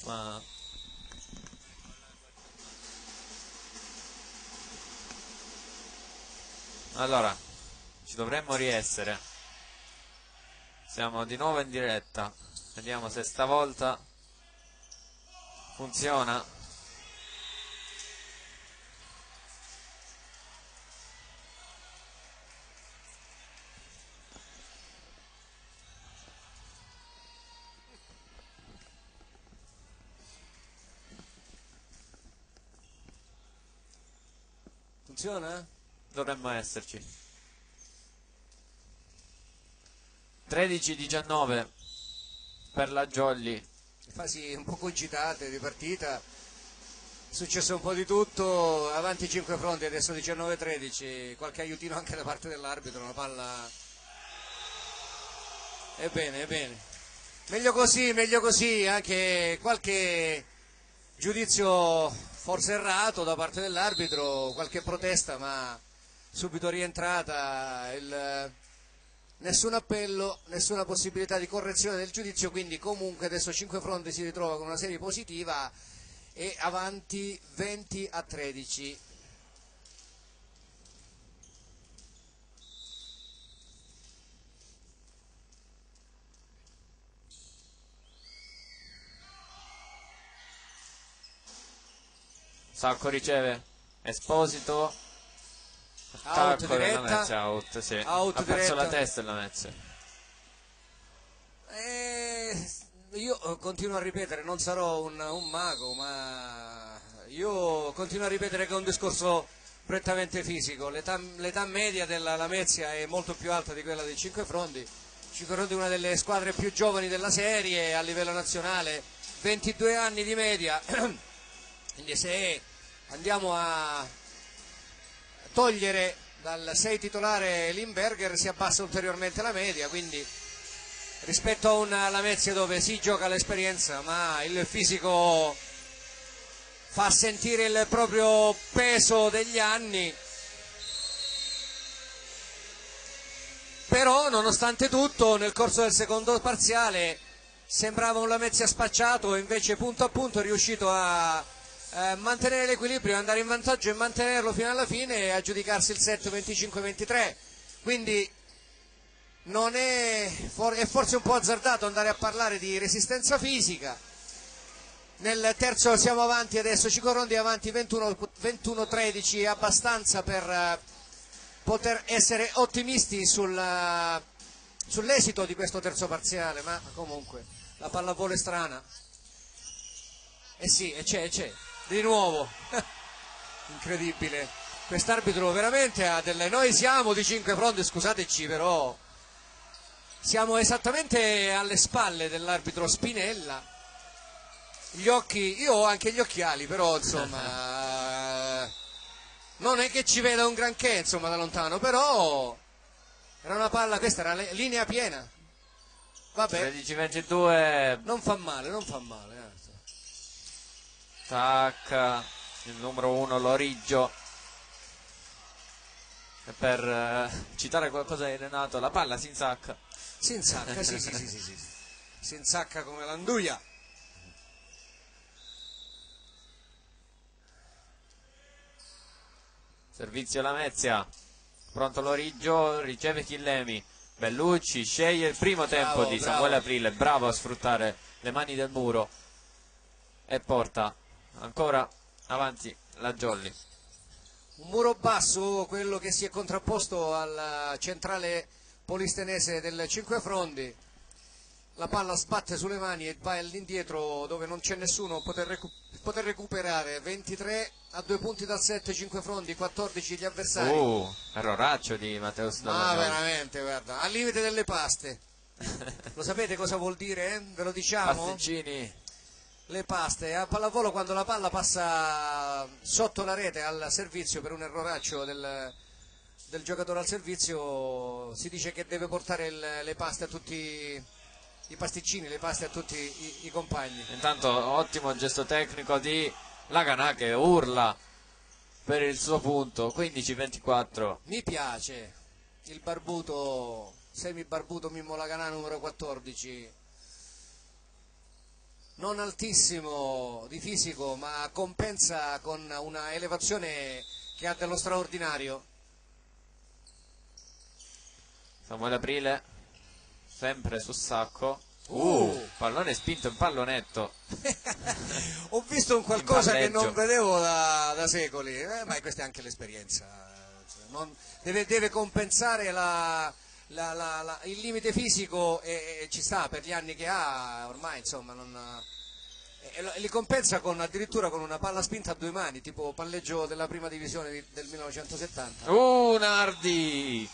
Ma allora ci dovremmo riessere, siamo di nuovo in diretta, vediamo se stavolta funziona. Funziona? Dovremmo esserci. 13-19 per la Jolly. Fasi un po' cogitate di partita, è successo un po' di tutto, avanti 5 fronti, adesso 19-13, qualche aiutino anche da parte dell'arbitro, una palla... È bene. Meglio così, anche qualche giudizio forse errato da parte dell'arbitro, qualche protesta, ma subito rientrata, nessun appello, nessuna possibilità di correzione del giudizio, quindi comunque adesso 5 fronti si ritrova con una serie positiva e avanti 20-13. Sacco riceve, Esposito, Out attacco della diretta, Lamezia, out, sì. out Ha perso diretta. la testa la Lamezia. Io continuo a ripetere, non sarò un mago, ma io continuo a ripetere che è un discorso prettamente fisico. L'età media della Lamezia è molto più alta di quella dei Cinque Frondi. Cinque Frondi è una delle squadre più giovani della serie a livello nazionale, 22 anni di media. Quindi se andiamo a togliere dal 6 titolare Limberger si abbassa ulteriormente la media, quindi rispetto a una Lamezia dove si gioca l'esperienza ma il fisico fa sentire il proprio peso degli anni, però nonostante tutto nel corso del secondo parziale sembrava un Lamezia spacciato e invece punto a punto è riuscito a mantenere l'equilibrio, andare in vantaggio e mantenerlo fino alla fine e aggiudicarsi il set 25-23, quindi non è forse un po' azzardato andare a parlare di resistenza fisica. Nel terzo siamo avanti adesso, Cinque Rondi avanti 21-13, abbastanza per poter essere ottimisti sull'esito di questo terzo parziale, ma comunque la pallavolo è strana. Sì, c'è, di nuovo, incredibile, quest'arbitro veramente ha delle... Noi siamo di Cinque Fronti, scusateci, però siamo esattamente alle spalle dell'arbitro Spinella. Gli occhi, io ho anche gli occhiali, però insomma non è che ci veda un granché insomma da lontano, però era una palla, questa era linea piena. Vabbè, 13-22, non fa male. tac, il numero 1 Loriggio. E per citare qualcosa di Renato, la palla si insacca. Si insacca, sì. Si insacca come l'anduia. Servizio Lamezia, pronto Loriggio, riceve Chillemi, Bellucci sceglie il primo tempo di Samuele Aprile, bravo a sfruttare le mani del muro e porta ancora avanti la Jolly. Un muro basso, quello che si è contrapposto alla centrale polistenese del Cinque Frondi. La palla sbatte sulle mani e va all'indietro dove non c'è nessuno poter recuperare. 23 a 2 punti dal 7 Cinque Frondi, 14 gli avversari. Erroraccio di Matteo Stavagnoli. Ah, veramente, guarda, al limite delle paste. Lo sapete cosa vuol dire? Ve lo diciamo? Pasticcini. Le paste a pallavolo, quando la palla passa sotto la rete al servizio per un erroraccio del giocatore al servizio, si dice che deve portare le paste a tutti i pasticcini, le paste a tutti i compagni. Intanto ottimo gesto tecnico di Laganà che urla per il suo punto. 15-24. Mi piace, il barbuto, semi-barbuto Mimmo Laganà numero 14, non altissimo di fisico, ma compensa con una elevazione che ha dello straordinario. Samuele Aprile, sempre sul sacco. Pallone spinto in pallonetto. Ho visto un qualcosa che non vedevo da secoli, ma questa è anche l'esperienza. Deve compensare il limite fisico e ci sta per gli anni che ha ormai, insomma, li compensa addirittura con una palla spinta a due mani, tipo palleggio della prima divisione del 1970. Nardi,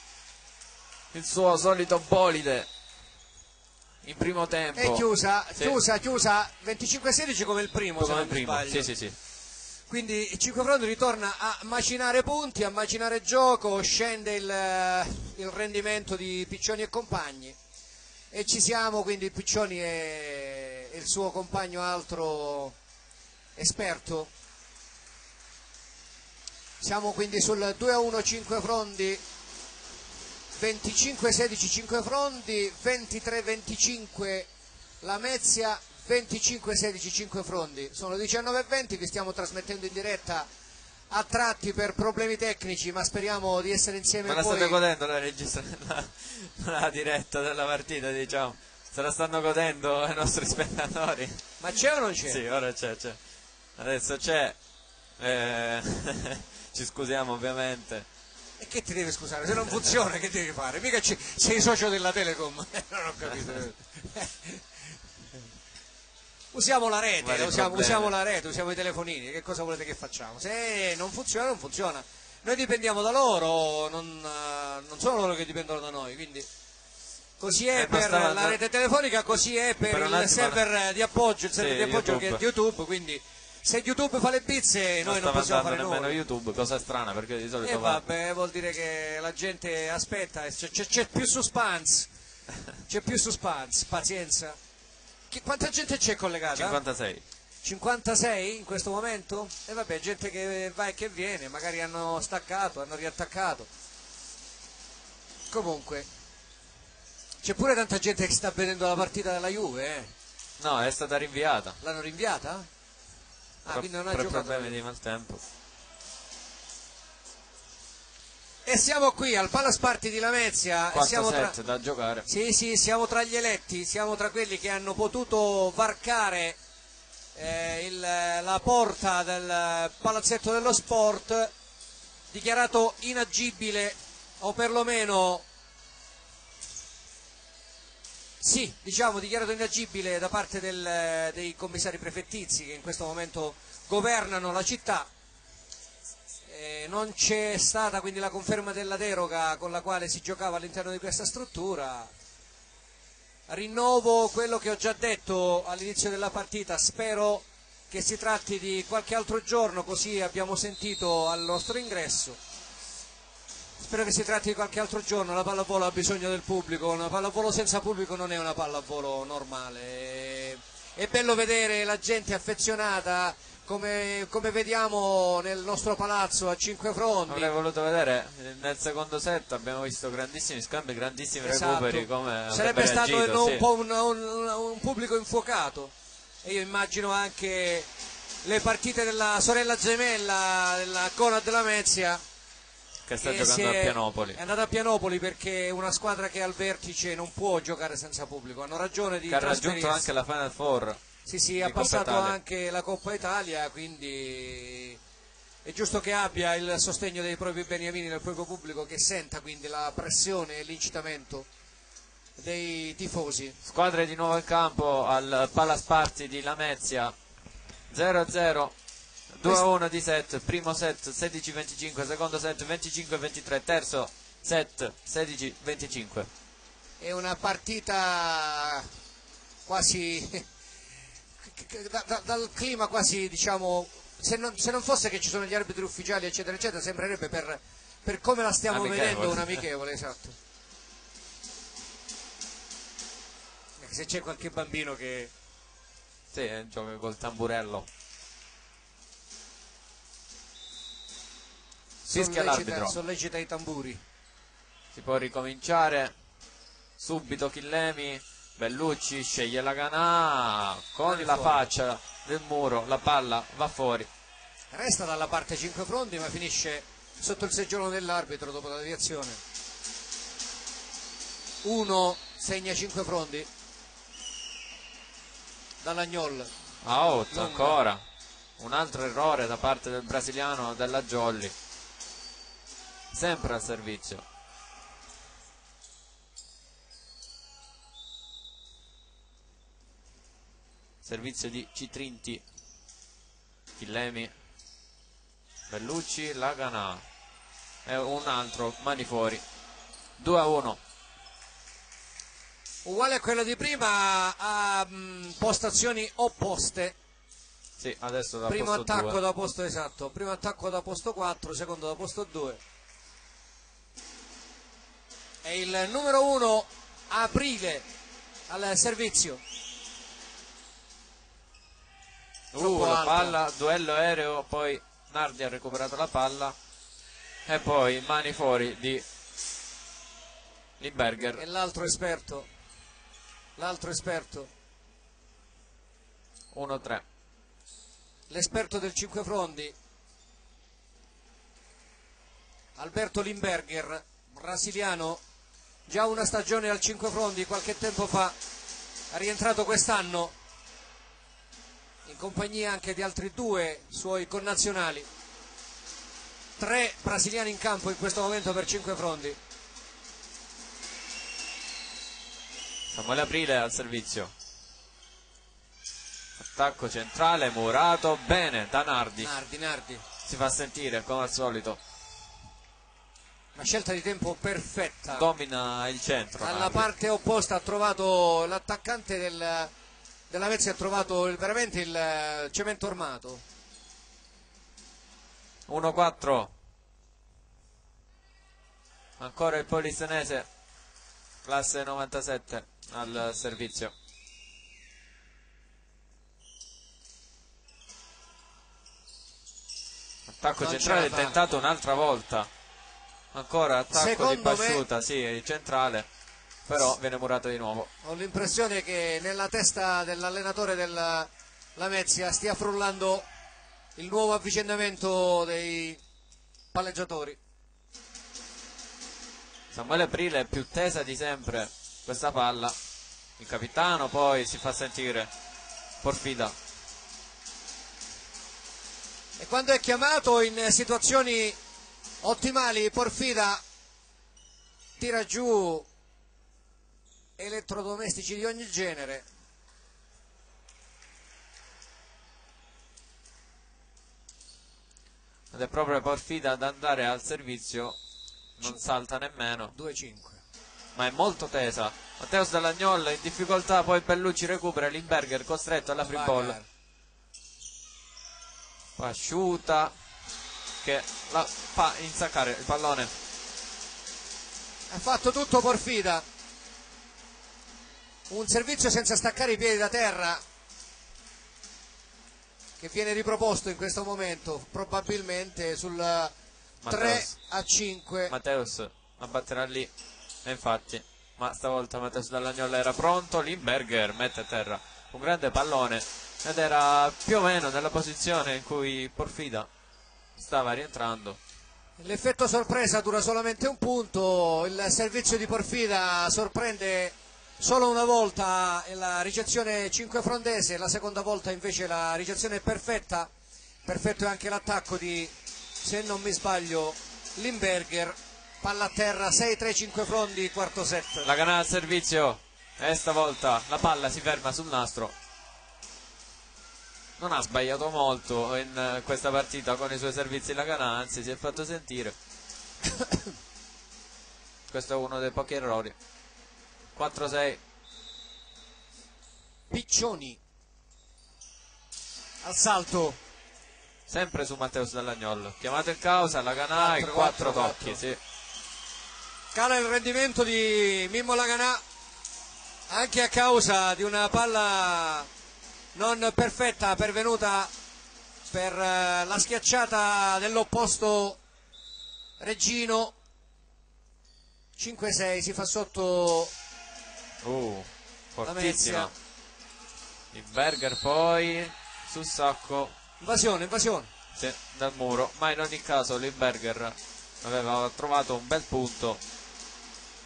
il suo solito bolide in primo tempo. È chiusa, sì. chiusa 25-16 come il primo, se non mi sbaglio. Sì. Quindi il Cinquefrondi ritorna a macinare punti, a macinare gioco, scende il rendimento di Piccioni e compagni e ci siamo, quindi Piccioni e il suo compagno altro esperto. Siamo quindi sul 2-1 Cinquefrondi, 25-16 Cinquefrondi, 23-25 Lamezia, 25-16 Cinquefrondi. Sono 19:20, vi stiamo trasmettendo in diretta a tratti per problemi tecnici, ma speriamo di essere insieme a voi. Ma la state godendo la diretta della partita, diciamo? Se la stanno godendo i nostri spettatori? Ma c'è o non c'è? Sì, ora c'è. Adesso c'è. Ci scusiamo ovviamente. E che ti devi scusare? Se non funziona che devi fare? Mica sei socio della Telecom. Non ho capito. Usiamo la rete, usiamo i telefonini, che cosa volete che facciamo? Se non funziona, non funziona. Noi dipendiamo da loro, non sono loro che dipendono da noi, quindi così è per la rete telefonica, così è per il server di appoggio, il server di appoggio che è di YouTube, quindi se YouTube fa le bizze noi non possiamo fare nemmeno nulla. YouTube, cosa strana, perché di solito vabbè, vuol dire che la gente aspetta, c'è più suspense, pazienza. Quanta gente c'è collegata? 56. 56 in questo momento? E vabbè, gente che va e che viene, magari hanno staccato, hanno riattaccato. Comunque, c'è pure tanta gente che sta vedendo la partita della Juve, No, è stata rinviata. L'hanno rinviata? Quindi non ha per giocato. problemi di maltempo. E siamo qui al Palace Party di Lamezia. 4-7 da giocare. Sì, siamo tra gli eletti, siamo tra quelli che hanno potuto varcare la porta del palazzetto dello sport, dichiarato inagibile, o perlomeno sì, diciamo dichiarato inagibile da parte dei commissari prefettizi che in questo momento governano la città. Non c'è stata quindi la conferma della deroga con la quale si giocava all'interno di questa struttura. Rinnovo quello che ho già detto all'inizio della partita, spero che si tratti di qualche altro giorno, così abbiamo sentito al nostro ingresso. Spero che si tratti di qualche altro giorno, la pallavolo ha bisogno del pubblico, una pallavolo senza pubblico non è una pallavolo normale. È bello vedere la gente affezionata, come vediamo nel nostro palazzo a Cinquefrondi. Avrei voluto vedere nel secondo set, abbiamo visto grandissimi scambi, grandissimi recuperi, come sarebbe stato reagito, un po' un pubblico infuocato, e io immagino anche le partite della sorella gemella della Conad della Lamezia, che sta giocando a Pianopoli. È andata a Pianopoli perché una squadra che è al vertice non può giocare senza pubblico, hanno ragione di trasferirsi. Ha raggiunto anche la Final Four. Sì, ha passato anche la Coppa Italia, quindi è giusto che abbia il sostegno dei propri beniamini, del proprio pubblico, che senta quindi la pressione e l'incitamento dei tifosi. Squadre di nuovo in campo al Palace Party di Lamezia, 0-0, 2-1 di set, primo set 16-25, secondo set 25-23, terzo set 16-25. È una partita quasi dal clima quasi, diciamo, se non fosse che ci sono gli arbitri ufficiali eccetera eccetera, sembrerebbe per come la stiamo vedendo un amichevole, esatto. Se c'è qualche bambino che gioca col tamburello, fischia l'arbitro, sollecita i tamburi. si può ricominciare subito. Chillemi, Bellucci sceglie la Ganà con la faccia del muro, la palla va fuori. Resta dalla parte 5 fronti, ma finisce sotto il seggiolo dell'arbitro dopo la deviazione. 1 segna 5 fronti dall'Agnol. Out ancora, un altro errore da parte del brasiliano della Jolly, sempre al servizio. Servizio di Citrinti, Chillemi, Bellucci, la Ganà e un altro mani fuori. 2-1. Uguale a quello di prima, a postazioni opposte. Sì, adesso da Primo posto attacco 2. da posto, esatto, primo attacco da posto 4, secondo da posto 2. E il numero 1 Aprile al servizio. La alta. palla, duello aereo, poi Nardi ha recuperato la palla e poi mani fuori di Limberger. E l'altro esperto. 1-3. L'esperto del 5 fronti, Alberto Limberger, brasiliano, già una stagione al 5 fronti qualche tempo fa, è rientrato quest'anno in compagnia anche di altri 2 suoi connazionali. 3 brasiliani in campo in questo momento per 5 fronti. Samuele Aprile al servizio. Attacco centrale, murato, bene da Nardi. Nardi. Si fa sentire come al solito. Una scelta di tempo perfetta. Domina il centro. Dalla Nardi. parte opposta ha trovato l'attaccante della Vezia, ha trovato veramente il cemento armato. 1-4. Ancora il Polisenese, classe 97 al servizio. Attacco Non centrale ce la fa. tentato un'altra volta. Ancora attacco Secondo di Pasciuta, sì, il centrale, però viene murato di nuovo. Ho l'impressione che nella testa dell'allenatore della Lamezia stia frullando il nuovo avvicendamento dei palleggiatori. Samuele Aprile è più tesa di sempre questa palla. Il capitano poi si fa sentire. Porfida. E quando è chiamato in situazioni ottimali, Porfida tira giù elettrodomestici di ogni genere. Ed è proprio Porfida ad andare al servizio. Non salta nemmeno, 2-5. ma è molto tesa. Matteus Dall'Agnol in difficoltà, poi Bellucci recupera, Limberger costretto alla free ball. Pasciuta che la fa insaccare il pallone. Ha fatto tutto Porfida. Un servizio senza staccare i piedi da terra che viene riproposto in questo momento, probabilmente sul 3-5. Matteus abbatterà lì, e infatti, ma stavolta Matteus Dall'Agnol era pronto. Limberger mette a terra un grande pallone ed era più o meno nella posizione in cui Porfida stava rientrando. L'effetto sorpresa dura solamente un punto, il servizio di Porfida sorprende solo una volta la ricezione 5 frondese, la seconda volta invece la ricezione è perfetta. Perfetto è anche l'attacco di, se non mi sbaglio, Limberger. Palla a terra, 6-3-5 frondi, quarto set. La Ganà al servizio e stavolta la palla si ferma sul nastro. Non ha sbagliato molto in questa partita con i suoi servizi la Ganà, anzi si è fatto sentire. Questo è uno dei pochi errori. 4-6. Piccioni al salto, Sempre su Matteus Dall'Agnol. Chiamato in causa, la Ganà in 4 tocchi. Sì. cala il rendimento di Mimmo Laganà anche a causa di una palla non perfetta pervenuta per la schiacciata dell'opposto Reggino. 5-6, si fa sotto la Fortissima. Mezia. Il Berger poi sul sacco, Invasione. sì, dal muro, ma in ogni caso Limberger aveva trovato un bel punto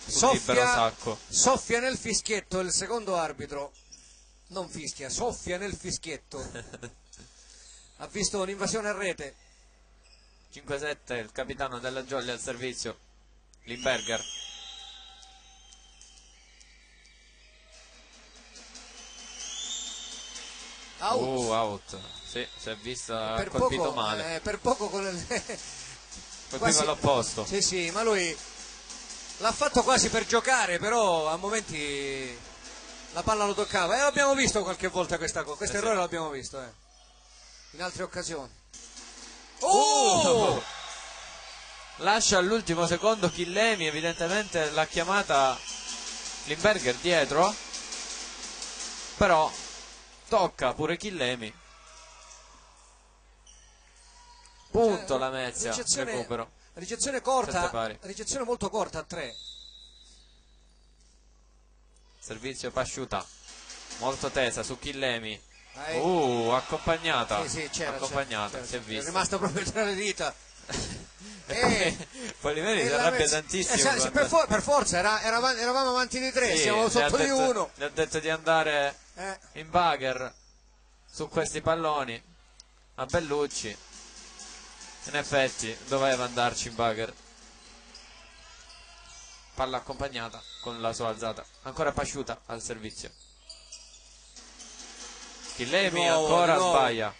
sul libero sacco. Soffia nel fischietto il secondo arbitro, non fischia, soffia nel fischietto. Ha visto un'invasione a rete. 5-7, il capitano della Jolly al servizio, Limberger. Out. Sì, si è vista, ha colpito male. Per poco con Colpiva all'opposto. Sì, ma lui l'ha fatto quasi per giocare, però a momenti la palla lo toccava. E l'abbiamo visto qualche volta questo errore, sì. l'abbiamo visto in altre occasioni. Lascia all'ultimo secondo Chillemi, evidentemente l'ha chiamata Limberger dietro, però tocca pure Chillemi. Punto la Mezia, recupero. Ricezione Sette corta, pari. ricezione molto corta a 3. Servizio Pasciuta, molto tesa su Chillemi. Accompagnata. Sì, c'era, si è vista. È rimasto proprio tra le dita. Polimeni si arrabbia tantissimo. Per forza, eravamo avanti di 3, siamo sotto di 1. Gli ha detto di andare in bagger su questi palloni a Bellucci. In effetti doveva andarci in bagger. Palla accompagnata con la sua alzata. Ancora Pasciuta al servizio. Chillemi ancora sbaglia.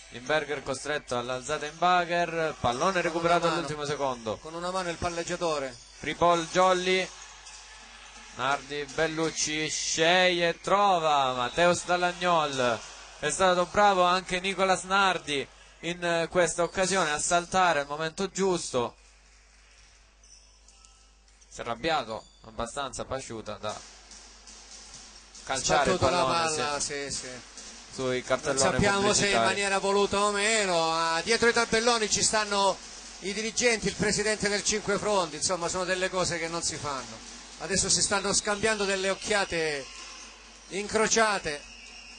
Limberger costretto all'alzata in bagger. Pallone recuperato all'ultimo secondo. Con una mano il palleggiatore. Free ball Jolly. Nardi, Bellucci sceglie e trova Mateus Dall'Agnol. È stato bravo anche Nicolas Nardi in questa occasione a saltare al momento giusto. Si è arrabbiato abbastanza Pasciuta da calciare il pallone sui cartelloni. Non sappiamo se in maniera voluta o meno. Dietro i tabelloni ci stanno i dirigenti, il presidente del Cinque Fronti, insomma sono delle cose che non si fanno. Adesso si stanno scambiando delle occhiate incrociate.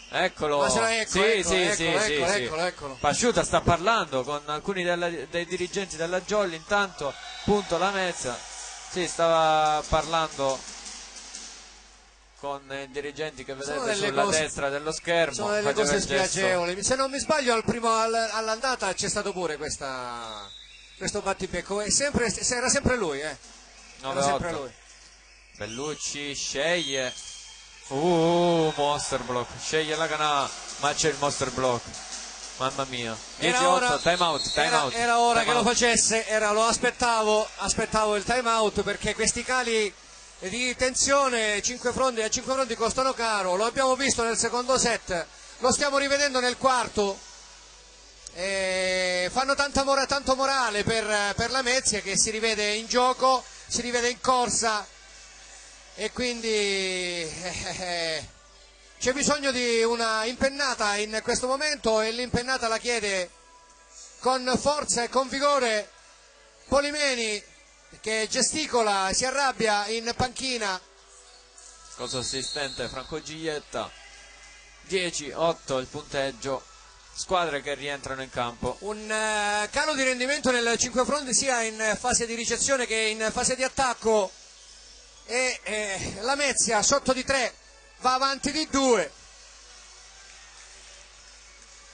Eccolo. Eccolo. Pasciuta sta parlando con alcuni dei dirigenti della Jolly. Intanto punto la Mezza. Sì, stava parlando con i dirigenti che vedete sulla destra dello schermo. Sono delle cose spiacevoli. Se non mi sbaglio all'andata c'è stato pure questo battibecco. Era sempre lui. Era sempre lui. Bellucci sceglie. Monster block. Sceglie la Canà, ma c'è il monster block. Mamma mia. 10-8, time out. Era ora che lo facesse, lo aspettavo il time out, perché questi cali di tensione a 5 fronti costano caro. Lo abbiamo visto nel secondo set, lo stiamo rivedendo nel quarto. Fanno tanto morale per la Mezia, che si rivede in gioco, si rivede in corsa, e quindi c'è bisogno di una impennata in questo momento, e l'impennata la chiede con forza e con vigore Polimeni, che gesticola, si arrabbia in panchina. Cosa assistente Franco Giglietta. 10-8 il punteggio. Squadre che rientrano in campo. Un calo di rendimento nel Cinque Fronti sia in fase di ricezione che in fase di attacco, e la Mezia sotto di 3 va avanti di 2.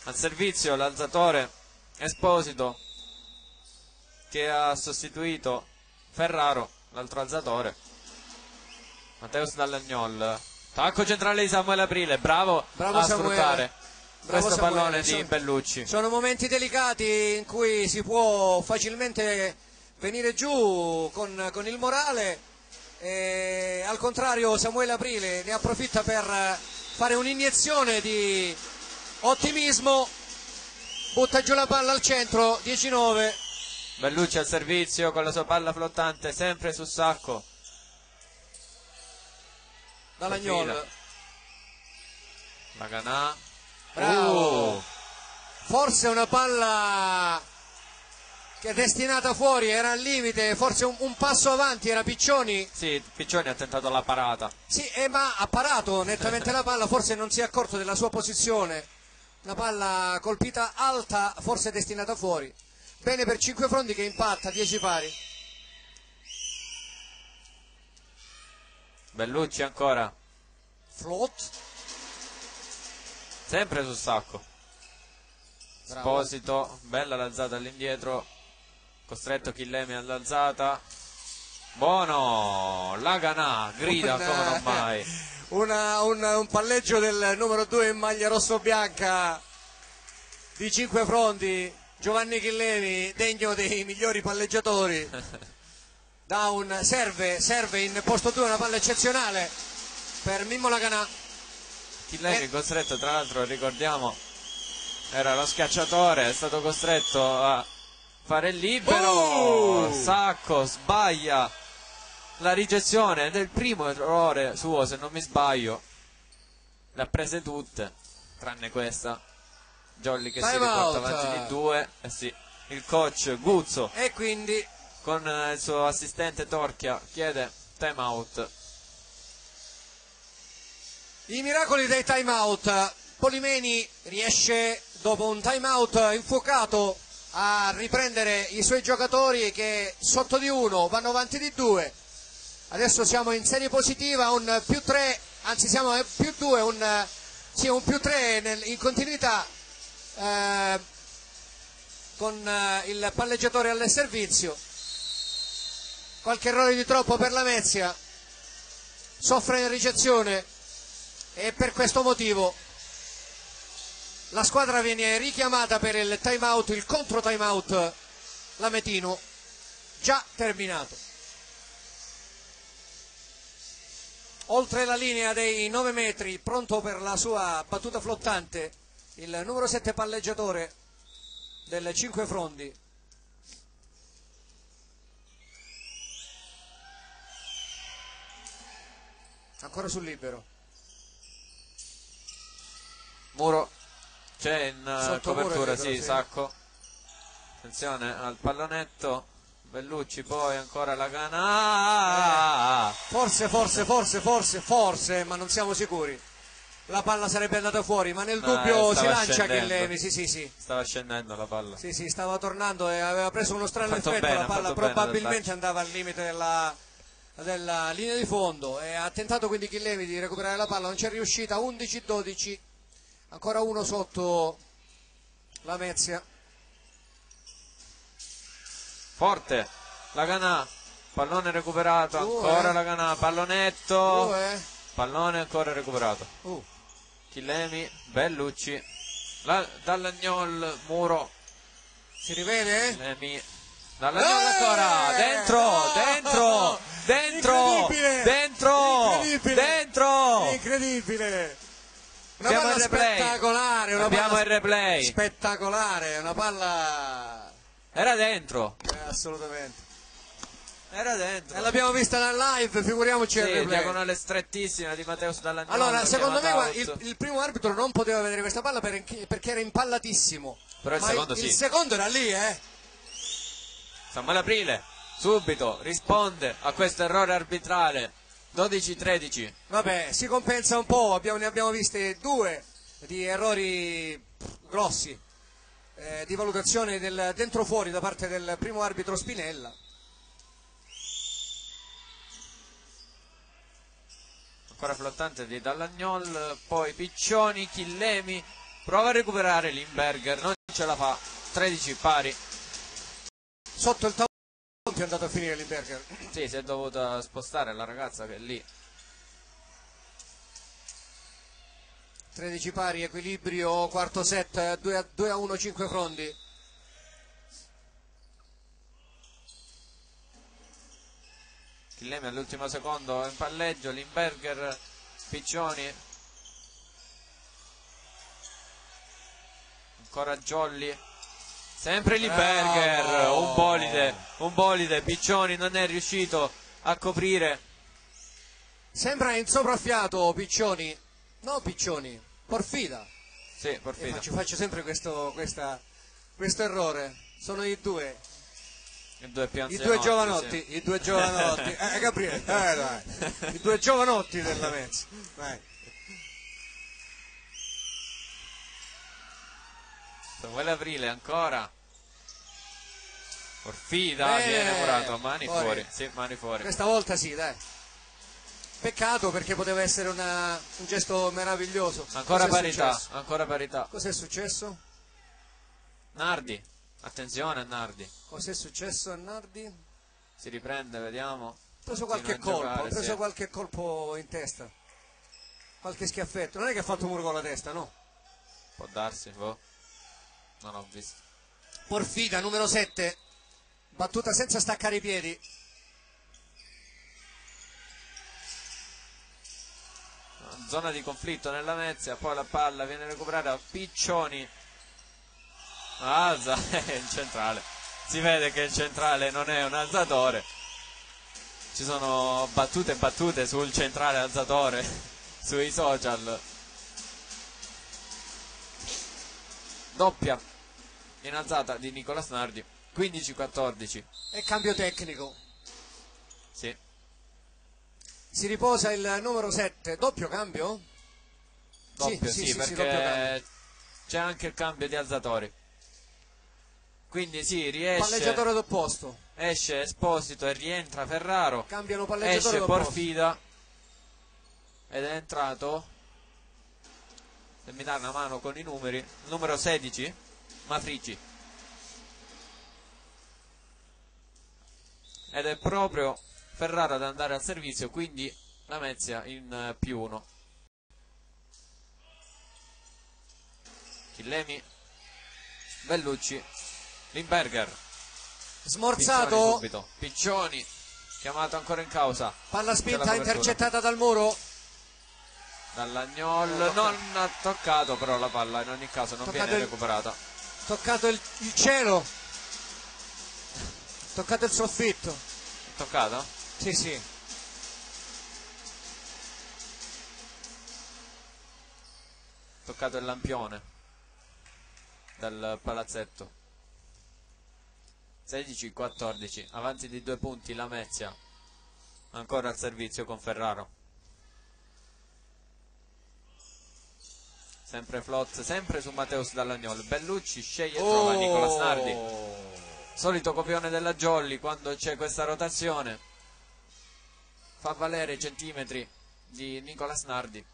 Al servizio l'alzatore Esposito, che ha sostituito Ferraro, l'altro alzatore. Mateus Dall'Agnol. Tacco centrale di Samuele Aprile, bravo a sfruttare questo pallone di Bellucci. Sono momenti delicati in cui si può facilmente venire giù con il morale. Al contrario, Samuele Aprile ne approfitta per fare un'iniezione di ottimismo, butta giù la palla al centro. 10-9. Bellucci al servizio con la sua palla flottante sempre sul sacco. Dall'Agnol, la Canà, bravo. Forse una palla che è destinata fuori, era al limite, forse un passo avanti era Piccioni. Sì, Piccioni ha tentato la parata. Sì, ma ha parato nettamente la palla, forse non si è accorto della sua posizione. La palla colpita alta, forse destinata fuori. Bene per Cinquefrondi che impatta, 10 pari. Bellucci ancora. Float. Sempre sul sacco. Bravo. Esposito, bella l'alzata all'indietro. Costretto Chillemi all'alzata. Buono! Laganà grida come non mai. Un palleggio del numero 2 in maglia rosso-bianca di Cinquefrondi, Giovanni Chillemi, degno dei migliori palleggiatori. Serve in posto 2, una palla eccezionale per Mimmo Laganà. Chillemi costretto, tra l'altro ricordiamo, era lo schiacciatore, è stato costretto a fare il libero. Sacco sbaglia la ricezione del primo errore suo, se non mi sbaglio. Le ha prese tutte tranne questa. Jolly che si riporta avanti di 2. Eh sì, il coach Guzzo E quindi con il suo assistente Torchia chiede time out. i miracoli dei time out. Polimeni riesce dopo un time out infuocato a riprendere i suoi giocatori che sotto di 1 vanno avanti di 2. Adesso siamo in serie positiva, un più 3, anzi siamo più 2, un più 3 in continuità con il palleggiatore al servizio. Qualche errore di troppo per la Lamezia, soffre in ricezione e per questo motivo la squadra viene richiamata per il time out, il contro time out lametino già terminato. Oltre la linea dei 9 metri, pronto per la sua battuta flottante, il numero 7 palleggiatore del Cinquefrondi. Ancora sul libero. Muro c'è in copertura, libero, sì, Sacco. Attenzione al pallonetto. Bellucci, poi ancora Laganà. Forse, ma non siamo sicuri. La palla sarebbe andata fuori, ma nel dubbio si lancia Chillemi. Sì. Stava scendendo la palla. Sì, stava tornando e aveva preso uno strano Fatto effetto. bene, La palla fatto bene probabilmente andava al limite della linea di fondo e ha tentato quindi Chillemi di recuperare la palla, non c'è riuscita. 11-12, ancora uno sotto Lamezia. Forte Laganà, pallone recuperato, ancora Laganà, pallonetto, pallone ancora recuperato. Chillemi, Bellucci, Dallagnol, Muro, si rivede? Chillemi, Dallagnol ancora, dentro, incredibile. Abbiamo il replay, spettacolare, abbiamo il replay, spettacolare, una palla. Era dentro. Assolutamente. Era dentro. E l'abbiamo vista dal live, figuriamoci il replay. Diagonale strettissima di Matteus Dallagnolo. Allora, secondo me il primo arbitro non poteva vedere questa palla perché era impallatissimo. Però il secondo sì. Il secondo era lì, Samuele Aprile, subito, risponde a questo errore arbitrale. 12-13. Vabbè, si compensa un po', ne abbiamo viste 2 di errori grossi. Di valutazione del dentro-fuori da parte del primo arbitro Spinella. Ancora flottante di Dallagnol, poi Piccioni, Chillemi, prova a recuperare Limberger, non ce la fa, 13 pari. Sotto il tavolo è andato a finire Limberger. Sì, si è dovuta spostare la ragazza che è lì. 13 pari, equilibrio, quarto set, 2-1 Cinquefrondi. Chillemi all'ultimo secondo in palleggio, Limberger, Piccioni, ancora Jolly, sempre Limberger, un bolide, Piccioni non è riuscito a coprire. Sembra in sopraffiato Piccioni. No, Piccioni, Porfida. Sì, Porfida. Faccio sempre questo errore. Sono i due. I due più I due anzianotti, giovanotti, sì. i due giovanotti, Gabriele, dai, i due giovanotti della Mezza, dai. Samuele Aprile ancora. Orfida Bene. viene murato, mani Fuori. fuori. Sì, mani fuori. Questa volta sì, dai. Peccato perché poteva essere un gesto meraviglioso. Ancora Cos'è parità, successo? ancora parità. Cos'è successo? Nardi, attenzione a Nardi. Cos'è successo a Nardi? Si riprende, vediamo. Ha preso Continua qualche a colpo, giocare, ha preso sì. qualche colpo in testa. Qualche schiaffetto. Non è che ha fatto muro con la testa, no? Può darsi, boh. Non ho visto. Porfida, numero 7. Battuta senza staccare i piedi. Zona di conflitto nella Mezia, poi la palla viene recuperata da Piccioni. Alza, il centrale. Si vede che il centrale non è un alzatore. Ci sono battute e battute sul centrale alzatore sui social. Doppia in alzata di Nicolas Nardi, 15-14. E cambio tecnico. Sì. Si riposa il numero 7. Doppio cambio? Doppio, sì, doppio cambio. perché c'è anche il cambio di alzatori. Quindi sì, riesce, Palleggiatore d'opposto. esce Esposito e rientra Ferraro. Cambiano palleggiatore Esce d'opposto. Porfida ed è entrato, se mi dà una mano con i numeri, numero 16 Mafrici, ed è proprio Ferraro ad andare al servizio, quindi la Mezia in +1. Chillemi, Bellucci, Limberger, Piccioni Smorzato. subito, Piccioni chiamato ancora in causa. Palla C'è la spinta copertura intercettata dal muro. dall'Agnol, non ha toccato però la palla, in ogni caso non Toccato viene il- recuperata. Toccato il cielo. Toccato il soffitto. Toccata? Sì, sì. Toccato il lampione del palazzetto. 16-14, avanti di 2 punti la Mezia, ancora al servizio con Ferraro. Sempre Flot, sempre su Matteus Dall'Agnol. Bellucci sceglie e trova Nicolas Nardi. Solito copione della Jolly quando c'è questa rotazione. Fa valere i centimetri di Nicolas Nardi.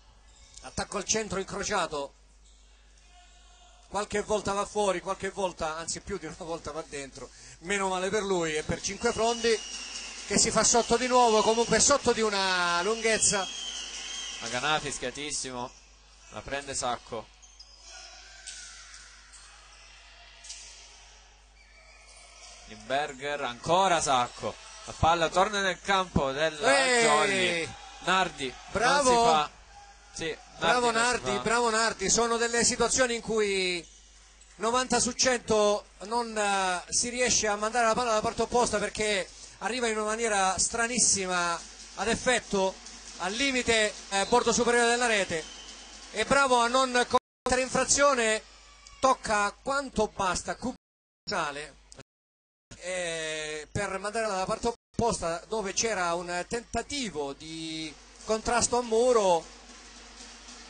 Attacco al centro incrociato. Qualche volta va fuori, qualche volta, anzi più di una volta va dentro. Meno male per lui e per Cinquefrondi che si fa sotto di nuovo, comunque sotto di una lunghezza. Maganà fischiatissimo, la prende Sacco. Limberger, ancora Sacco. La palla torna nel campo della Jolly. Nardi Bravo. non si fa. Sì, Bravo non si Nardi, fa. bravo Nardi, sono delle situazioni in cui 90 su 100 non si riesce a mandare la palla alla parte opposta perché arriva in una maniera stranissima ad effetto, al limite bordo superiore della rete. E bravo a non commettere infrazione, tocca quanto basta, cubitale, per mandare alla parte opposta dove c'era un tentativo di contrasto a muro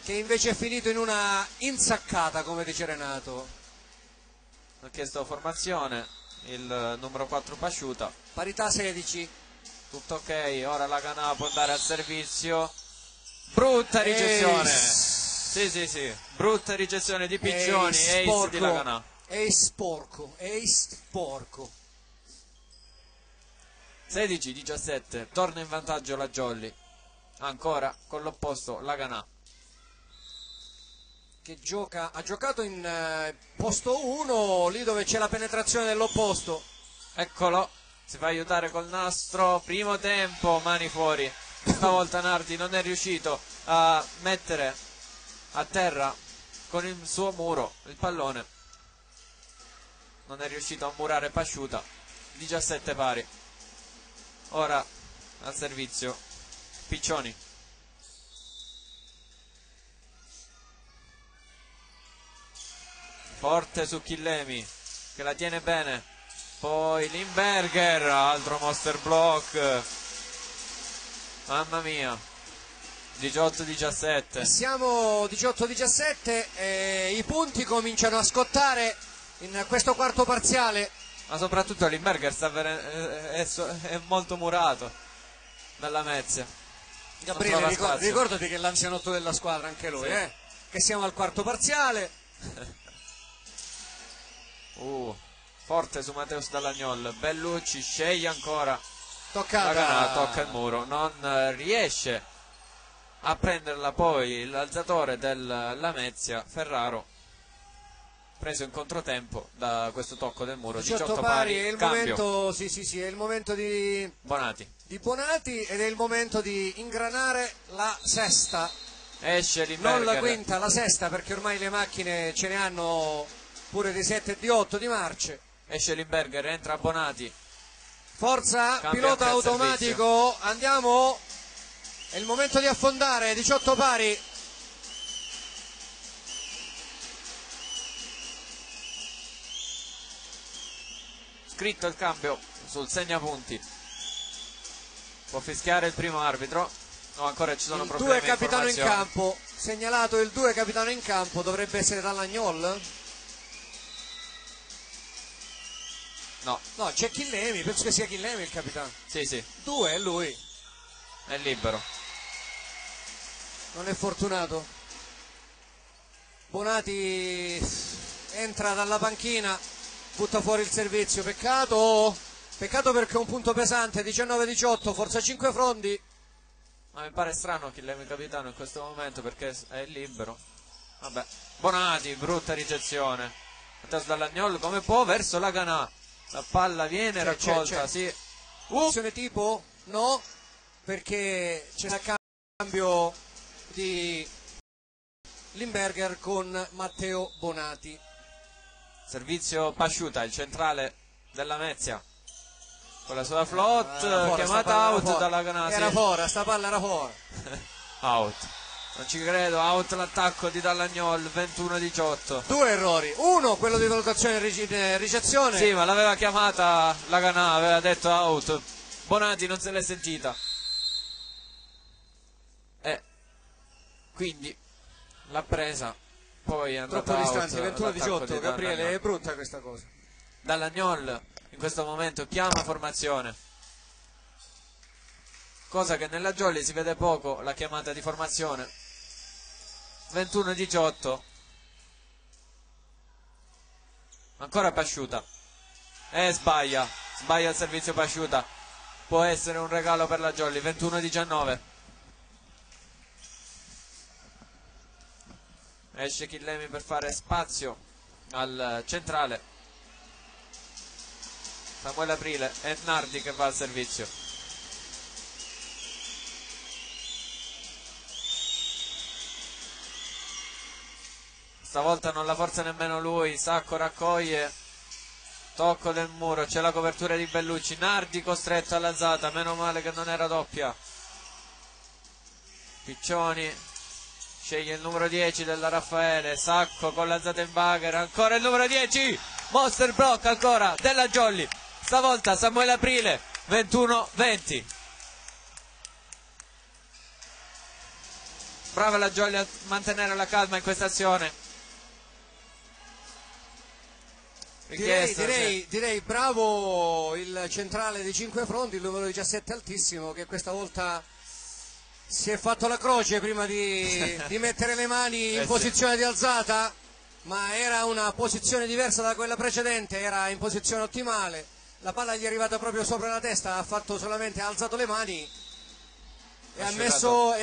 che invece è finito in una insaccata, come dice Renato. Ha chiesto formazione il numero 4 Pasciuta. Parità 16. Tutto ok, ora la Canà può andare al servizio. Brutta ricezione. Sì, sì, sì. Brutta ricezione di Piccioni, ace di Laganà. Ace sporco, ace sporco. 16-17, torna in vantaggio la Jolly. Ancora con l'opposto Laganà. Che gioca, ha giocato in posto 1, lì dove c'è la penetrazione dell'opposto. Eccolo, si fa aiutare col nastro, primo tempo, mani fuori. Stavolta Nardi non è riuscito a mettere a terra con il suo muro il pallone. Non è riuscito a murare Pasciuta. 17 pari. Ora al servizio Piccioni. Forte su Chillemi che la tiene bene. poi Limberger, altro monster block, mamma mia, 18-17. Siamo 18-17 e i punti cominciano a scottare in questo quarto parziale. Ma soprattutto Limberger è molto murato dalla Mezzia. Gabriele, ricordati che è l'anzianotto della squadra anche lui, sì. Che siamo al quarto parziale. Forte su Mateus Dallagnol, Bellucci sceglie ancora, toccata, tocca il muro, non riesce a prenderla poi l'alzatore della Lamezia, Ferraro, preso in controtempo da questo tocco del muro. 18 pari, è il cambio. momento, sì, è il momento di Bonati ed è il momento di ingranare la sesta. Esce Limberger. Non la quinta, la sesta, perché ormai le macchine ce ne hanno pure di 7 e di 8 di marce. Esce Limberger, entra Bonati. Forza, pilota automatico, andiamo. È il momento di affondare, 18 pari. Scritto il cambio sul segnapunti. Può fischiare il primo arbitro. No, ancora ci sono problemi. 2 capitano in campo. Segnalato il 2 capitano in campo. Dovrebbe essere Dallagnol? No. No, c'è Chillemi. Penso che sia Chillemi il capitano. Sì. 2 è lui. È libero. Non è fortunato. Bonati entra dalla panchina, butta fuori il servizio. Peccato perché è un punto pesante. 19-18, forza 5 frondi. Ma mi pare strano Chillemi capitano in questo momento perché è libero. Vabbè. Bonati, brutta ricezione. Mateus Dallagnol come può verso la Ganà. La palla viene raccolta, sì. Azione tipo? No, perché c'è il cambio di Limberger con Matteo Bonati. Servizio Pasciuta, il centrale della Mezia. Con la sua flotte, chiamata out dalla Ganà. Era fuori, sta palla era fuori. Out. Non ci credo, out l'attacco di Dallagnol, 21-18. 2 errori, uno quello di valutazione e ricezione. Sì, ma l'aveva chiamata la Ganà, aveva detto out. Bonati non se l'è sentita. E quindi l'ha presa, poi è andata troppo out. distanti, 21-18, Gabriele, è brutta questa cosa. Dallagnol in questo momento chiama formazione. Cosa che nella Jolly si vede poco, la chiamata di formazione. 21-18. Ancora Pasciuta. Sbaglia il servizio Pasciuta. Può essere un regalo per la Jolly. 21-19. Esce Chillemi per fare spazio al centrale. Samuele Aprile e Nardi che va al servizio. Stavolta non la forza nemmeno lui. Sacco raccoglie, tocco del muro, c'è la copertura di Bellucci. Nardi costretto all'alzata, meno male che non era doppia. Piccioni sceglie il numero 10 della Raffaele. Sacco con l'alzata in bagger, ancora il numero 10, monster block ancora della Jolly, stavolta Samuele Aprile. 21-20. Brava la Jolly a mantenere la calma in questa azione. Direi bravo il centrale di 5 fronti, il numero 17 altissimo, che questa volta si è fatto la croce prima di mettere le mani in posizione di alzata, ma era una posizione diversa da quella precedente, era in posizione ottimale, la palla gli è arrivata proprio sopra la testa, ha fatto solamente, ha alzato le mani e ha messo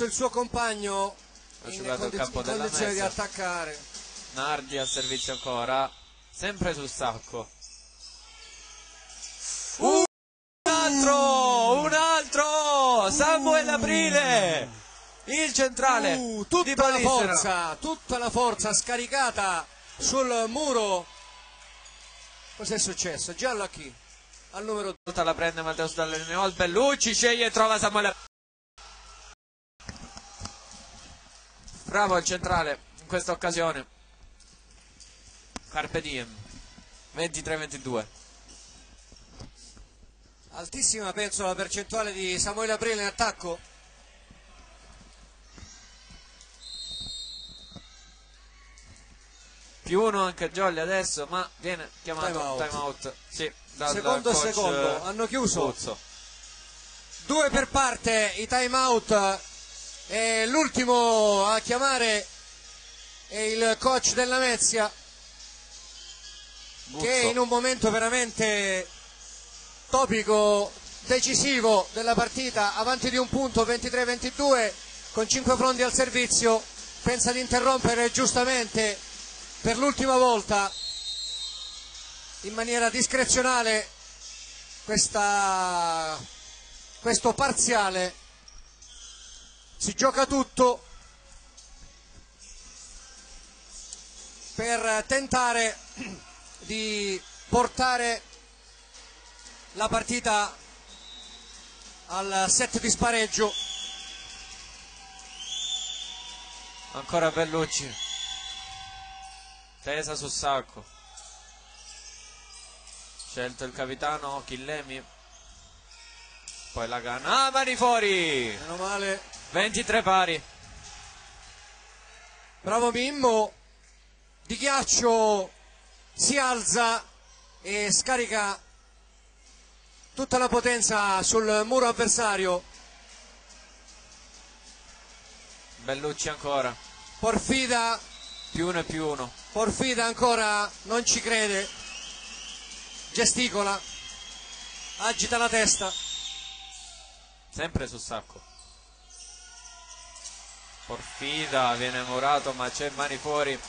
il suo compagno in condizione di attaccare. Nardi al servizio ancora, sempre sul Sacco. Un altro Samuele Aprile, il centrale tutta la forza scaricata sul muro. Cos'è successo? Giallo a chi? Al numero 2. La prende Mateus Dallagnol, Bellucci sceglie e trova Samuele. Bravo il centrale in questa occasione. Carpe diem. 23-22. Altissima penso la percentuale di Samuele Aprile in attacco. +1 anche Jolly adesso, ma viene chiamato Time time-out. Sì, dal Secondo coach secondo, hanno chiuso. Puzzo. 2 per parte i time out, e l'ultimo a chiamare è il coach della Lamezia, Buzzo. che in un momento veramente topico, decisivo della partita, avanti di un punto, 23-22, con 5 fronti al servizio, pensa di interrompere giustamente per l'ultima volta in maniera discrezionale questo parziale. Si gioca tutto per tentare di portare la partita al set di spareggio. Ancora Bellucci, tesa sul sacco, scelto il capitano Chillemi, poi la canna, mani fuori, Meno male, 23 pari. bravo Mimmo. Di Ghiaccio si alza e scarica tutta la potenza sul muro avversario. Bellucci ancora, Porfida +1 e +1. Porfida ancora non ci crede, gesticola, agita la testa. Sempre sul sacco. Porfida, viene murato ma c'è mani fuori.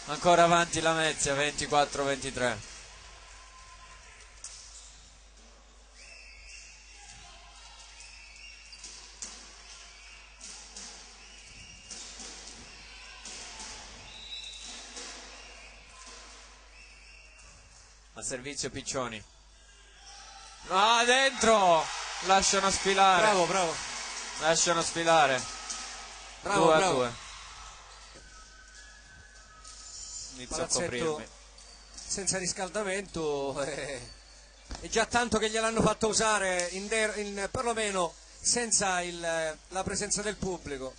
Ancora avanti la Lamezia, 24-23. A servizio Piccioni. Ah, dentro! Lasciano sfilare. Bravo, bravo, Lasciano sfilare. bravo, 2 a bravo. 2. Inizio a Palazzetto coprirmi. senza riscaldamento, è già tanto che gliel'hanno fatto usare perlomeno senza la presenza del pubblico.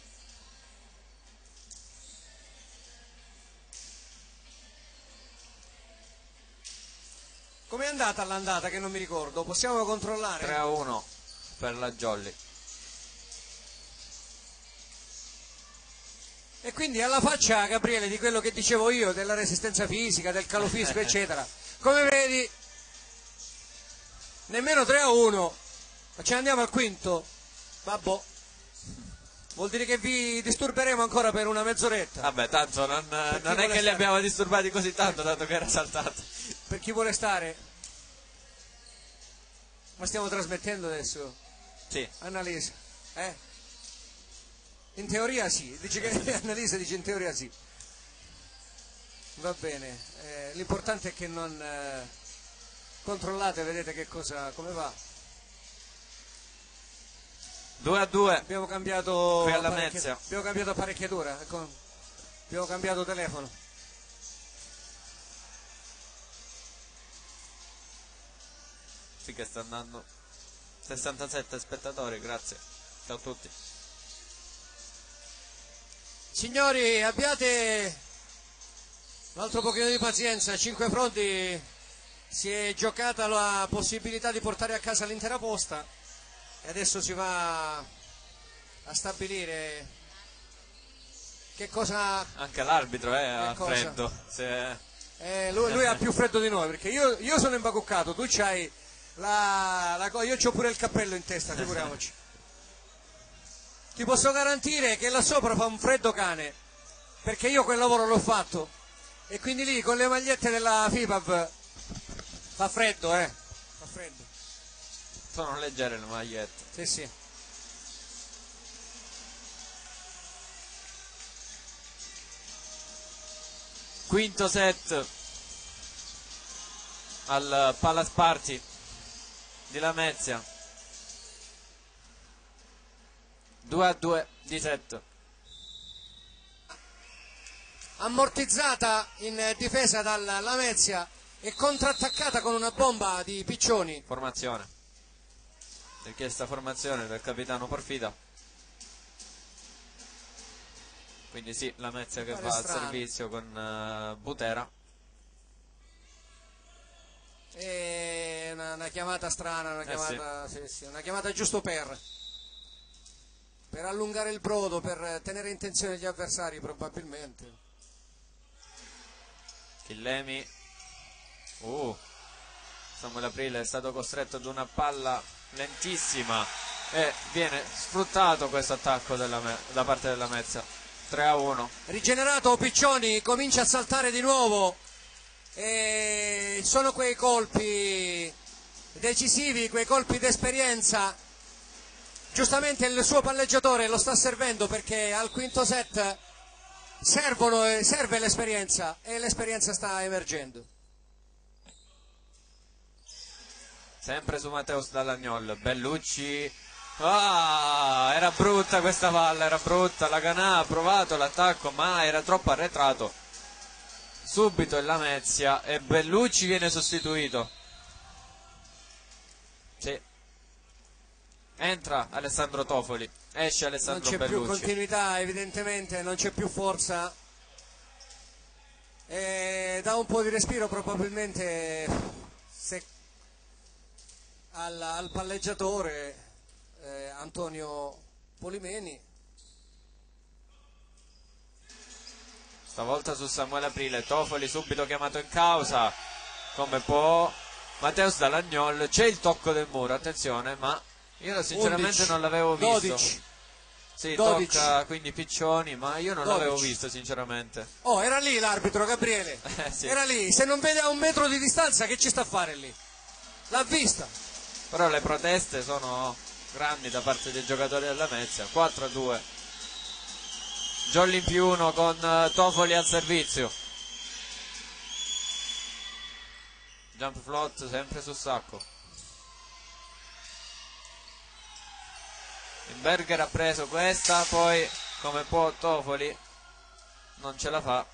Com'è andata l'andata che non mi ricordo? Possiamo controllare? 3 a 1 per la Jolly. E quindi alla faccia, Gabriele, di quello che dicevo io, della resistenza fisica, del calo fisico, eccetera. Come vedi, nemmeno 3 a 1, ma ce ne andiamo al quinto. Vabbè, vuol dire che vi disturberemo ancora per una mezz'oretta. Vabbè, tanto non è vuole che li stare? abbiamo disturbati così tanto, dato che era saltato. Per chi vuole stare? Ma stiamo trasmettendo adesso, Sì. Annalisa? In teoria sì, dice che Annalisa dice in teoria sì. Va bene, l'importante è che non controllate, vedete che cosa, come va. 2 a 2. Abbiamo cambiato Qui alla Lamezia. abbiamo cambiato apparecchiatura, abbiamo cambiato telefono. Sì, che sta andando. 67 spettatori, grazie. Ciao a tutti. Signori, abbiate un altro pochino di pazienza, 5 fronti, si è giocata la possibilità di portare a casa l'intera posta e adesso si va a stabilire che cosa. Anche l'arbitro ha cosa? freddo. Lui ha più freddo di noi, perché io sono imbacuccato, tu c'hai io c'ho pure il cappello in testa, figuriamoci. Ti posso garantire che là sopra fa un freddo cane, perché io quel lavoro l'ho fatto, e quindi lì con le magliette della FIPAV fa freddo, fa freddo. Sono leggere le magliette. Sì, sì. Quinto set al Palace Party di Lamezia. 2 a 2 di set. Ammortizzata in difesa dalla Lamezia, e contrattaccata con una bomba di Piccioni. Formazione. Richiesta formazione del capitano Porfida. Quindi sì, Lamezia che va al servizio con Butera. È una chiamata strana, una chiamata, sì, una chiamata giusto per allungare il brodo, per tenere in tensione gli avversari probabilmente. Chillemi. Samuele Aprile è stato costretto ad una palla lentissima e viene sfruttato questo attacco da parte della Lamezia. 3-1. Rigenerato Piccioni, comincia a saltare di nuovo e sono quei colpi decisivi, quei colpi d'esperienza. Giustamente il suo palleggiatore lo sta servendo, perché al quinto set serve l'esperienza e l'esperienza sta emergendo. Sempre su Mateus Dallagnol. Bellucci. Era brutta questa palla, era brutta. La Ganà ha provato l'attacco ma era troppo arretrato. Subito il Lamezia e Bellucci viene sostituito. Sì. Entra Alessandro Tofoli, esce Alessandro Bellucci. Non c'è più continuità, evidentemente non c'è più forza, e dà un po' di respiro probabilmente al palleggiatore Antonio Polimeni. Stavolta su Samuele Aprile, Tofoli subito chiamato in causa, come può Mateus Dallagnol. C'è il tocco del muro, attenzione, ma io sinceramente 11, non l'avevo visto. 12. Sì, 12. tocca quindi Piccioni, ma io non 12. l'avevo visto sinceramente. Oh, era lì l'arbitro, Gabriele. Sì. Era lì, se non vede a 1 metro di distanza che ci sta a fare lì? L'ha vista. Però le proteste sono grandi da parte dei giocatori della Lamezia. 4-2. Jolly in più 1 con Tofoli al servizio. Jump float sempre su Sacco. Berger ha preso questa, poi come può Tofoli non ce la fa.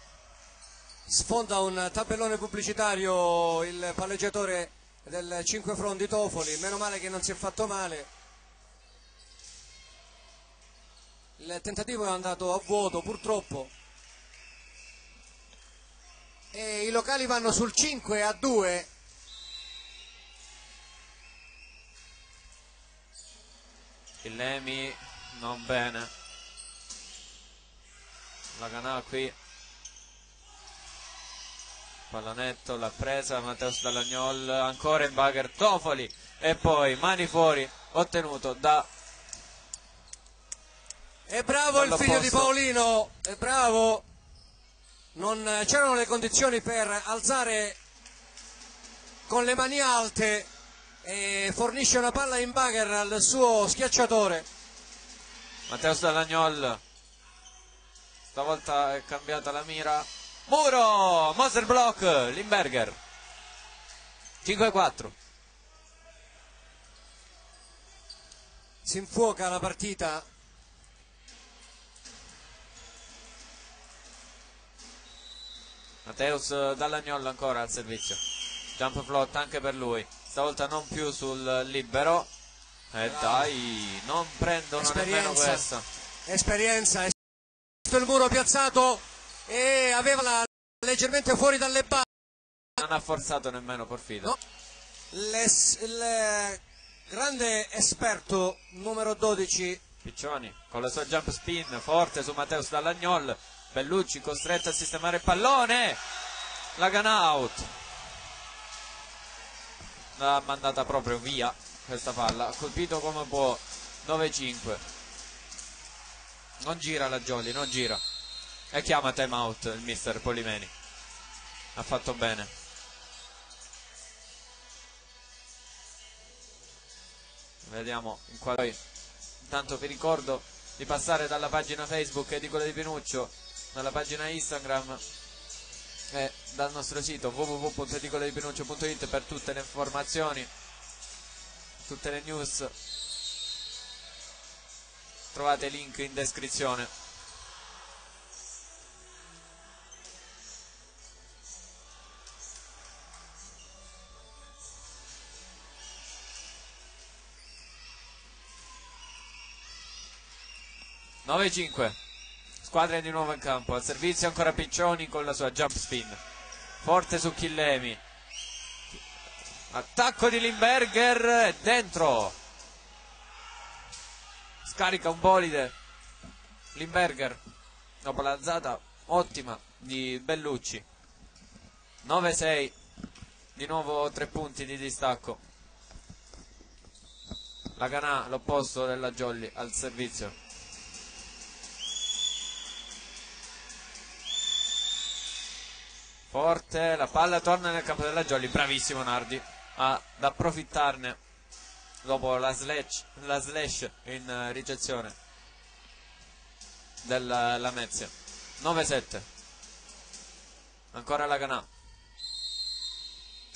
Sfonda un tabellone pubblicitario il palleggiatore del 5 Frondi Tofoli, meno male che non si è fatto male. Il tentativo è andato a vuoto purtroppo e i locali vanno sul 5-2. Chillemi non bene. La Ganà qui. Pallonetto, l'ha presa Mateus Dallagnol, ancora in bagger Tofoli e poi mani fuori, ottenuto da... È bravo il figlio di Paolino, è bravo. Non c'erano le condizioni per alzare con le mani alte e fornisce una palla in bagger al suo schiacciatore. Mateus Dallagnol, stavolta è cambiata la mira. Muro, Monster Block, Limberger. 5-4. Si infuoca la partita. Mateus Dallagnol ancora al servizio. Jump float anche per lui. Stavolta non più sul libero. Dai, non prendono nemmeno questa. Esperienza. Il muro piazzato e aveva leggermente fuori dalle barre. Non ha forzato nemmeno Porfida. No. Il grande esperto numero 12 Piccioni con la sua jump spin forte su Mateus Dallagnol. Bellucci costretto a sistemare il pallone. La Ganà out. L'ha mandata proprio via questa palla. Ha colpito come può. 9-5. Non gira la Jolly, non gira. E chiama time out il mister Polimeni. Ha fatto bene. Vediamo in quale. Intanto vi ricordo di passare dalla pagina Facebook Edicolo di Pinuccio, dalla pagina Instagram e dal nostro sito www.edicolodipinuccio.it per tutte le informazioni, tutte le news. Trovate il link in descrizione. 9-5. Squadra di nuovo in campo. Al servizio ancora Piccioni con la sua jump spin. Forte su Chillemi. Attacco di Limberger. Dentro. Scarica un bolide. Limberger. Dopo l'alzata ottima di Bellucci. 9-6. Di nuovo 3 punti di distacco. La Canà, l'opposto della Jolly, al servizio. Forte, la palla torna nel campo della Jolly. Bravissimo Nardi ad approfittarne dopo la slash in ricezione della Lamezia. 9-7. Ancora la Canà.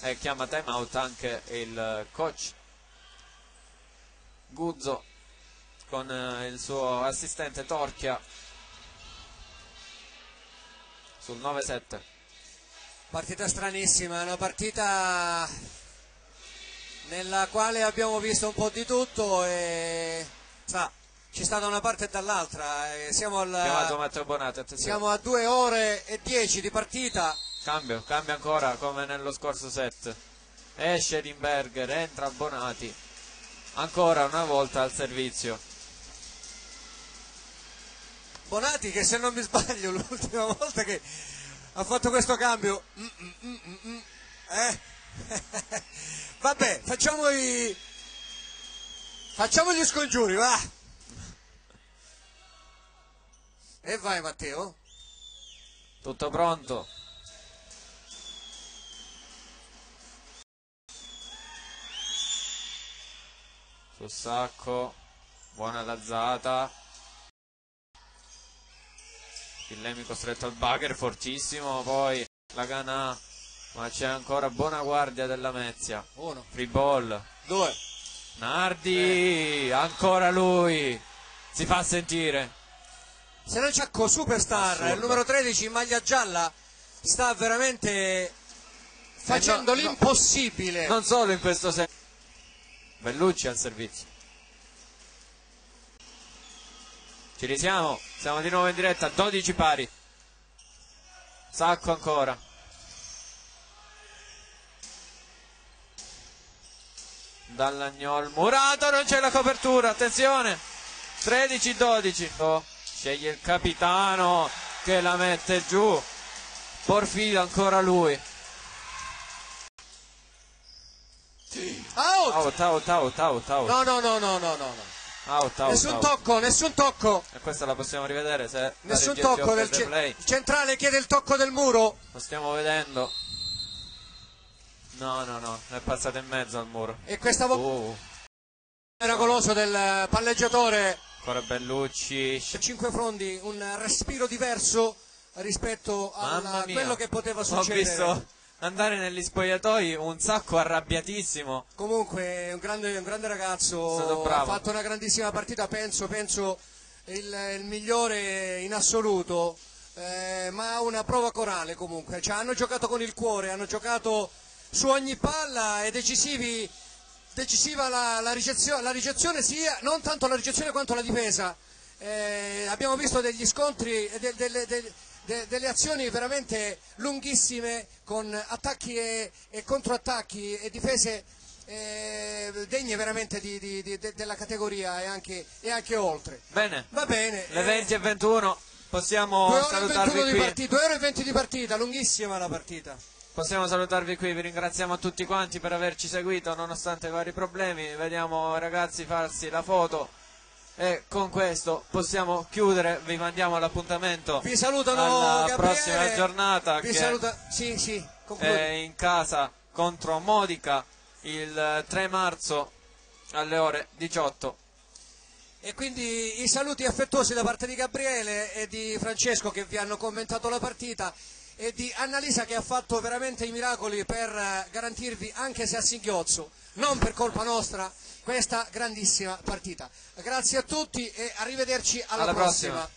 E chiama time out anche il coach Guzzo con il suo assistente Torchia sul 9-7. Partita stranissima, una partita nella quale abbiamo visto un po' di tutto e ci sta da una parte e dall'altra. Siamo Chiamato Matteo Bonatti, attenzione. siamo a 2 ore e 10 di partita. Cambia ancora come nello scorso set. Esce Limberger, entra Bonati. Ancora una volta al servizio. Bonati che, se non mi sbaglio, l'ultima volta che ha fatto questo cambio vabbè, facciamo gli scongiuri, va. E vai Matteo. Tutto pronto. Sul sacco. Buona lazzata. Chillemi costretto al bugger, fortissimo. Poi la Canà. Ma c'è ancora buona guardia della Mezia. 1, Free ball. 2. Nardi. Ancora lui. Si fa sentire. Se non c'è Superstar, Assurdo. il numero 13 in maglia gialla, sta veramente facendo l'impossibile. Non solo in questo senso. Bellucci al servizio. Ci risiamo, siamo di nuovo in diretta, 12 pari. Sacco ancora. Dallagnol, Murato, non c'è la copertura, attenzione. 13-12. Sceglie il capitano che la mette giù. Porfido ancora lui. Out! Out. No. Out. Nessun tocco. E questa la possiamo rivedere se Nessun la regia ci tocco offre del il replay. centrale, chiede il tocco del muro. Lo stiamo vedendo. No, è passata in mezzo al muro. E questa volta miracoloso del palleggiatore. Ancora Bellucci. 5 frondi, un respiro diverso rispetto a quello che poteva succedere. Ho visto andare negli spogliatoi un Sacco arrabbiatissimo. Comunque un grande ragazzo, È stato bravo. ha fatto una grandissima partita, penso il migliore in assoluto, ma una prova corale comunque, cioè, hanno giocato con il cuore, hanno giocato su ogni palla, e decisiva la ricezione, sia non tanto la ricezione quanto la difesa. Abbiamo visto degli scontri, delle azioni veramente lunghissime, con attacchi e controattacchi e difese degne veramente della categoria e anche oltre. Bene. Va bene. Le 20:21. Possiamo 2 ore e salutarvi 21 di qui. partita, 2 ore e 20 di partita, lunghissima la partita. Possiamo salutarvi qui, vi ringraziamo a tutti quanti per averci seguito nonostante i vari problemi. Vediamo ragazzi farsi la foto e con questo possiamo chiudere, vi mandiamo all'appuntamento. Vi salutano alla Gabriele, prossima giornata vi che saluta, sì, concludi. è in casa contro Modica il 3 marzo alle ore 18. E quindi i saluti affettuosi da parte di Gabriele e di Francesco che vi hanno commentato la partita, e di Annalisa che ha fatto veramente i miracoli per garantirvi, anche se a singhiozzo, non per colpa nostra, questa grandissima partita. Grazie a tutti e arrivederci alla prossima.